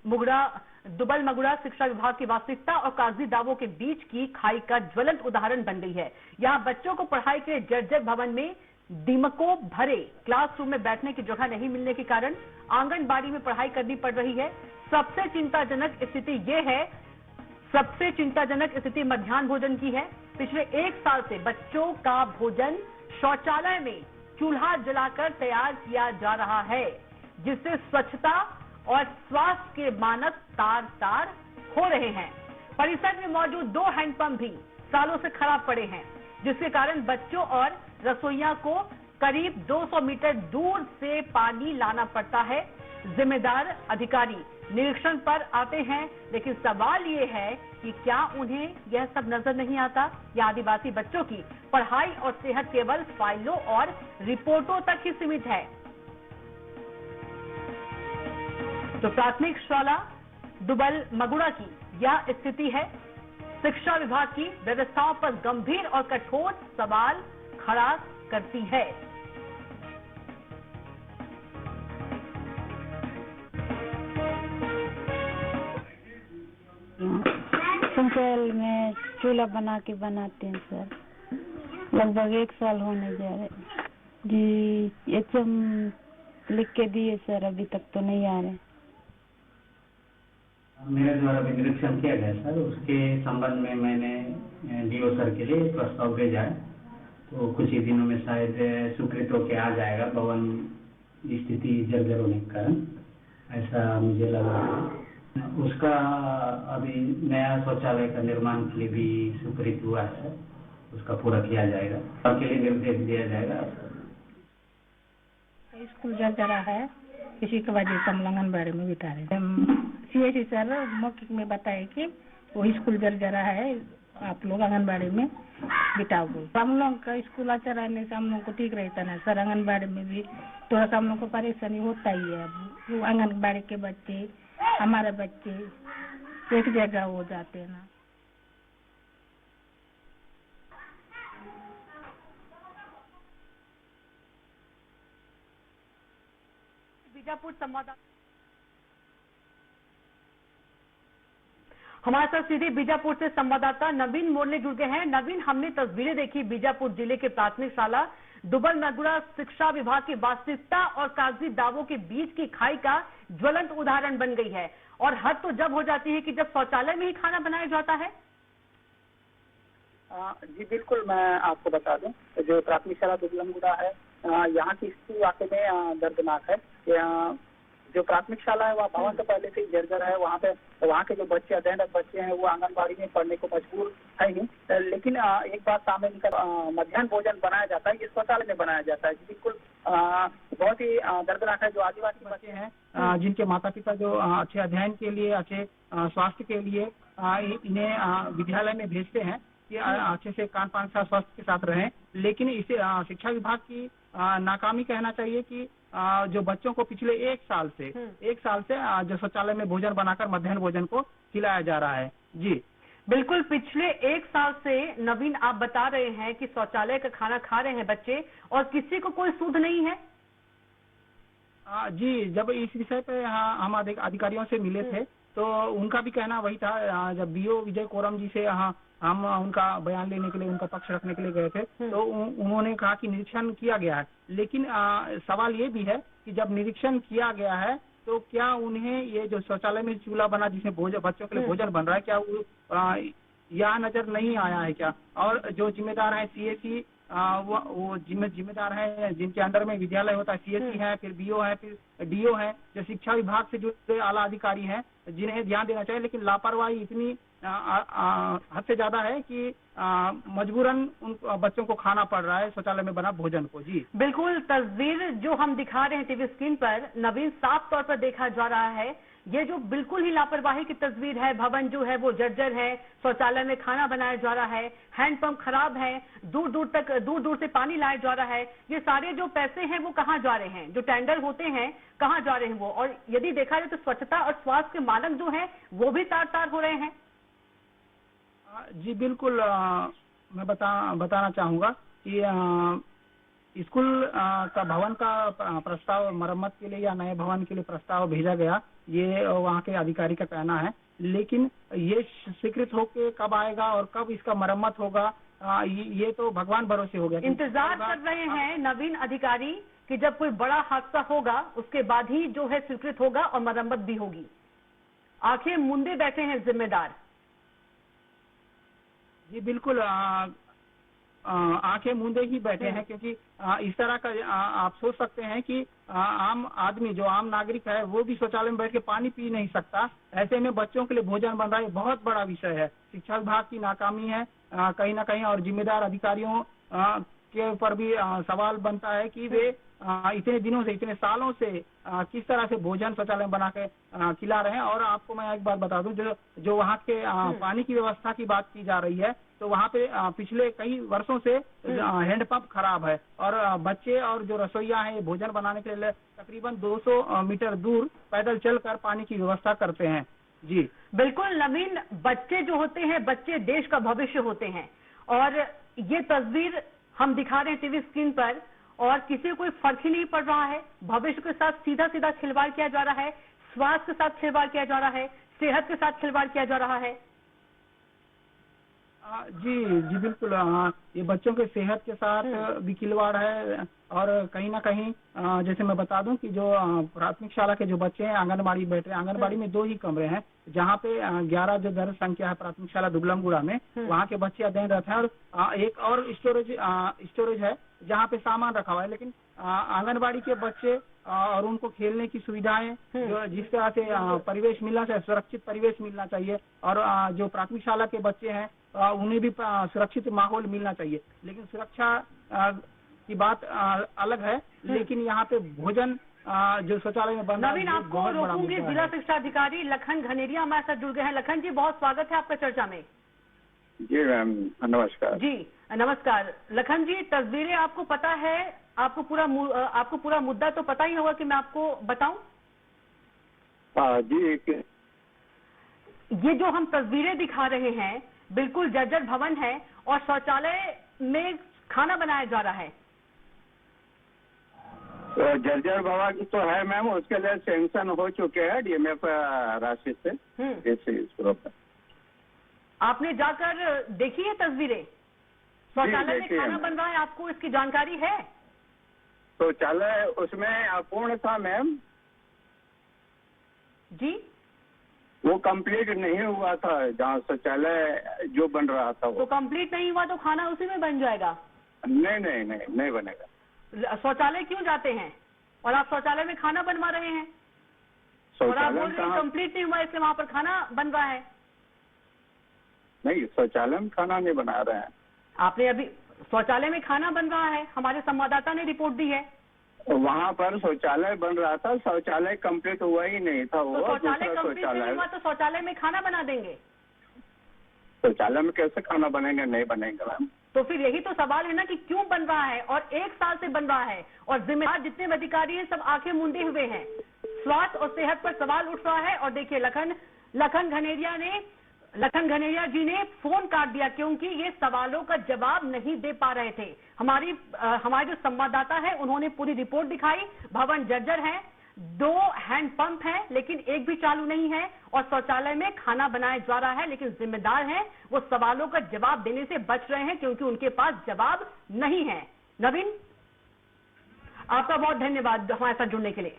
मुगड़ा दुबल मगुड़ा शिक्षा विभाग की वास्तविकता और कागजी दावों के बीच की खाई का ज्वलंत उदाहरण बन गई है। यहाँ बच्चों को पढ़ाई के जर्जर भवन में दीमकों भरे क्लासरूम में बैठने की जगह नहीं मिलने के कारण आंगनबाड़ी में पढ़ाई करनी पड़ रही है। सबसे चिंताजनक स्थिति मध्याह्न भोजन की है। पिछले 1 साल से बच्चों का भोजन शौचालय में चूल्हा जलाकर तैयार किया जा रहा है, जिससे स्वच्छता और स्वास्थ्य के मानक तार-तार हो रहे हैं। परिसर में मौजूद 2 हैंडपंप भी सालों से खराब पड़े हैं, जिसके कारण बच्चों और रसोइयों को करीब 200 मीटर दूर से पानी लाना पड़ता है। जिम्मेदार अधिकारी निरीक्षण पर आते हैं, लेकिन सवाल ये है कि क्या उन्हें यह सब नजर नहीं आता? या आदिवासी बच्चों की पढ़ाई और सेहत केवल फाइलों और रिपोर्टों तक ही सीमित है? तो प्राथमिक शाला दुबल मगुड़ा की यह स्थिति है। शिक्षा विभाग की व्यवस्थाओं पर गंभीर और कठोर सवाल खड़ा करती है। शौचालय में चूल्हा बना के बनाते हैं सर, लगभग 1 साल होने जा रहे जी। एचएम लिख के दिए सर, अभी तक तो नहीं आ रहे। मेरे द्वारा भी निरीक्षण किया गया सर, उसके संबंध में मैंने डीओ सर के लिए प्रस्ताव भेजा है, तो कुछ ही दिनों में शायद स्वीकृत होकर आ जाएगा। भवन स्थिति जर्जर होने के कारण ऐसा मुझे लग रहा है। उसका अभी नया शौचालय का निर्माण के लिए भी स्वीकृत हुआ है, उसका पूरा किया जाएगा, उसके लिए निर्देश दिया जाएगा। स्कूल जर्जरा है, इसी की वजह से हम लोग आंगनबाड़ी में बिता रहे। सीएससी सर मौखिक में बताए कि वो स्कूल जर्जरा है, आप लोग आंगनबाड़ी में बिताओ। हम लोग का स्कूल अच्छा रहने से हम लोग को ठीक रहता ना सर। आंगनबाड़ी में भी थोड़ा सा हम लोग को परेशानी होता ही है। वो आंगनबाड़ी के बच्चे, हमारे बच्चे एक जगह हो जाते हैं ना। बीजापुर संवाददाता हमारे साथ सीधे बीजापुर से संवाददाता नवीन मोर्ले जुड़ गए हैं। नवीन, हमने तस्वीरें देखी बीजापुर जिले के प्राथमिक शाला दुबल मगुड़ा शिक्षा विभाग की वास्तविकता और कागजी दावों के बीच की खाई का ज्वलंत उदाहरण बन गई है। और हद तो जब हो जाती है कि जब शौचालय में ही खाना बनाया जाता है। जी बिल्कुल, मैं आपको बता दूं, जो प्राथमिक शाला दुबल मगुड़ा है, यहाँ की स्थिति वाकई में दर्दनाक है। जो प्राथमिक शाला है वह भवन तो पहले से ही जर्जर है। वहाँ के जो बच्चे अध्ययनरत बच्चे हैं वो आंगनबाड़ी में पढ़ने को मजबूर है ही। लेकिन एक बात सामने निकल, मध्याह्न भोजन बनाया जाता है, ये शौचालय में बनाया जाता है। बिल्कुल बहुत ही दर्दनाक है। जो आदिवासी बच्चे हैं, जिनके माता पिता जो अच्छे अध्ययन के लिए, अच्छे स्वास्थ्य के लिए इन्हें विद्यालय में भेजते हैं कि अच्छे से कान पान का स्वास्थ्य के साथ रहें, लेकिन इसे शिक्षा विभाग की नाकामी कहना चाहिए कि जो बच्चों को पिछले 1 साल से जो शौचालय में भोजन बनाकर मध्याह्न भोजन को खिलाया जा रहा है। जी बिल्कुल, पिछले 1 साल से नवीन आप बता रहे हैं कि शौचालय का खाना खा रहे हैं बच्चे और किसी को कोई सुध नहीं है। जी, जब इस विषय पे हम अधिकारियों से मिले थे तो उनका भी कहना वही था। जब बीओ विजय कोरम जी से हम उनका बयान लेने के लिए, उनका पक्ष रखने के लिए गए थे, तो उन्होंने कहा कि निरीक्षण किया गया है। लेकिन सवाल ये भी है कि जब निरीक्षण किया गया है तो क्या उन्हें ये जो शौचालय में चूल्हा बना जिसमें बच्चों के लिए भोजन बन रहा है, क्या वो यहाँ नजर नहीं आया है क्या? और जो जिम्मेदार है सीएससी, वो जिम्मेदार है जिनके अंडर में विद्यालय होता है, सीएससी है, फिर बीओ है, फिर डीओ है, जो शिक्षा विभाग से जुड़े आला अधिकारी हैं, जिन्हें ध्यान देना चाहिए। लेकिन लापरवाही इतनी हद से ज्यादा है कि मजबूरन उन बच्चों को खाना पड़ रहा है शौचालय में बना भोजन को। जी बिल्कुल, तस्वीर जो हम दिखा रहे हैं टीवी स्क्रीन पर नवीन, साफ तौर पर देखा जा रहा है ये जो बिल्कुल ही लापरवाही की तस्वीर है। भवन जो है वो जर्जर है, शौचालय में खाना बनाया जा रहा है, हैंडपंप खराब है, दूर दूर से पानी लाया जा रहा है। ये सारे जो पैसे हैं वो कहाँ जा रहे हैं? जो टेंडर होते हैं कहाँ जा रहे हैं वो? और यदि देखा जाए तो स्वच्छता और स्वास्थ्य के मानक जो है वो भी तार-तार हो रहे हैं। जी बिल्कुल, मैं बताना चाहूंगा कि स्कूल का भवन का प्रस्ताव मरम्मत के लिए या नए भवन के लिए प्रस्ताव भेजा गया, ये वहाँ के अधिकारी का कहना है। लेकिन ये स्वीकृत होके कब आएगा और कब इसका मरम्मत होगा, ये तो भगवान भरोसे हो गया। इंतजार कर रहे हैं नवीन अधिकारी कि जब कोई बड़ा हादसा होगा उसके बाद ही जो है स्वीकृत होगा और मरम्मत भी होगी। आंखें मूंदे बैठे हैं जिम्मेदार। जी बिल्कुल, आंखें मूंदे ही बैठे हैं, क्योंकि इस तरह का आप सोच सकते हैं कि आम आदमी जो आम नागरिक है वो भी शौचालय में बैठ के पानी पी नहीं सकता। ऐसे में बच्चों के लिए भोजन बन रहा है, बहुत बड़ा विषय है। शिक्षा विभाग की नाकामी है कहीं ना कहीं, और जिम्मेदार अधिकारियों के ऊपर भी सवाल बनता है कि वे इतने दिनों से, इतने सालों से किस तरह से भोजन शौचालय में बना के खिला रहे हैं। और आपको मैं एक बात बता दूं, जो वहाँ के पानी की व्यवस्था की बात की जा रही है, तो वहाँ पे पिछले कई वर्षों से हैंडपंप खराब है और बच्चे और जो रसोइया हैं भोजन बनाने के लिए तकरीबन 200 मीटर दूर पैदल चलकर पानी की व्यवस्था करते हैं। जी बिल्कुल नवीन, बच्चे जो होते हैं, बच्चे देश का भविष्य होते हैं, और ये तस्वीर हम दिखा रहे हैं टीवी स्क्रीन पर, और किसी को कोई फर्क ही नहीं पड़ रहा है। भविष्य के साथ सीधा सीधा खिलवाड़ किया जा रहा है, स्वास्थ्य के साथ खिलवाड़ किया जा रहा है, सेहत के साथ खिलवाड़ किया जा रहा है। जी बिल्कुल, ये बच्चों के सेहत के साथ भी खिलवाड़ है। और कहीं ना कहीं जैसे मैं बता दूं कि जो प्राथमिक शाला के जो बच्चे हैं आंगनबाड़ी बैठे, आंगनबाड़ी में 2 ही कमरे हैं, जहाँ पे 11 जो दर्ज संख्या है प्राथमिक शाला दुबलमगुड़ा में, वहाँ के बच्चे अध्ययनरत हैं। और एक और स्टोरेज है जहाँ पे सामान रखा हुआ है, लेकिन आंगनबाड़ी के बच्चे और उनको खेलने की सुविधाएं, जो जिस तरह से परिवेश मिलना चाहिए, सुरक्षित परिवेश मिलना चाहिए, और जो प्राथमिक शाला के बच्चे हैं उन्हें भी सुरक्षित माहौल मिलना चाहिए। लेकिन सुरक्षा की बात अलग है, लेकिन यहाँ पे भोजन जो शौचालय में बन रहा है, नवीन आपको रोकूंगी। जिला शिक्षा अधिकारी लखन घनेरिया हमारे साथ जुड़ गए हैं। लखन जी, बहुत स्वागत है आपका चर्चा में। जी मैम, नमस्कार। जी नमस्कार। लखन जी, तस्वीरें आपको पता है, आपको पूरा मुद्दा तो पता ही होगा कि मैं आपको बताऊं? जी, ये जो हम तस्वीरें दिखा रहे हैं बिल्कुल जर्जर भवन है और शौचालय में खाना बनाया जा रहा है। तो जर्जर भवन तो है मैम, उसके लिए सैंक्शन हो चुके हैं DMF राशि से। आपने जाकर देखी है तस्वीरें? शौचालय में खाना बन रहा है, आपको इसकी जानकारी है? शौचालय उसमें अपूर्ण था मैम जी, वो कंप्लीट नहीं हुआ था, जहाँ शौचालय जो बन रहा था वो। तो कंप्लीट नहीं हुआ तो खाना उसी में बन जाएगा? नहीं बनेगा। शौचालय क्यों जाते हैं और आप शौचालय में खाना बनवा रहे हैं? और आप बोल रहे हैं कंप्लीट नहीं हुआ इसलिए वहाँ पर खाना बन रहा है? नहीं, शौचालय में खाना नहीं बना रहे हैं। आपने अभी शौचालय में खाना बन रहा है, हमारे संवाददाता ने रिपोर्ट दी है। वहाँ पर शौचालय बन रहा था, शौचालय कंप्लीट हुआ ही नहीं था। वो शौचालय कंप्लीट नहीं हुआ तो शौचालय में खाना बना देंगे? शौचालय में कैसे खाना बनेंगे? नहीं बनेंगे मैम। तो फिर यही तो सवाल है ना कि क्यों बन रहा है, और 1 साल से बन रहा है, और जिम्मेदार जितने भी अधिकारी हैं सब आंखें मूंदे हुए हैं। स्वास्थ्य और सेहत पर सवाल उठ रहा है। और देखिए लखन घनेरिया जी ने फोन काट दिया क्योंकि ये सवालों का जवाब नहीं दे पा रहे थे। हमारे जो संवाददाता है उन्होंने पूरी रिपोर्ट दिखाई। भवन जर्जर है, 2 हैंडपंप हैं लेकिन एक भी चालू नहीं है, और शौचालय में खाना बनाया जा रहा है, लेकिन जिम्मेदार हैं वो सवालों का जवाब देने से बच रहे हैं क्योंकि उनके पास जवाब नहीं है। नवीन, आपका बहुत धन्यवाद हमारे साथ जुड़ने के लिए।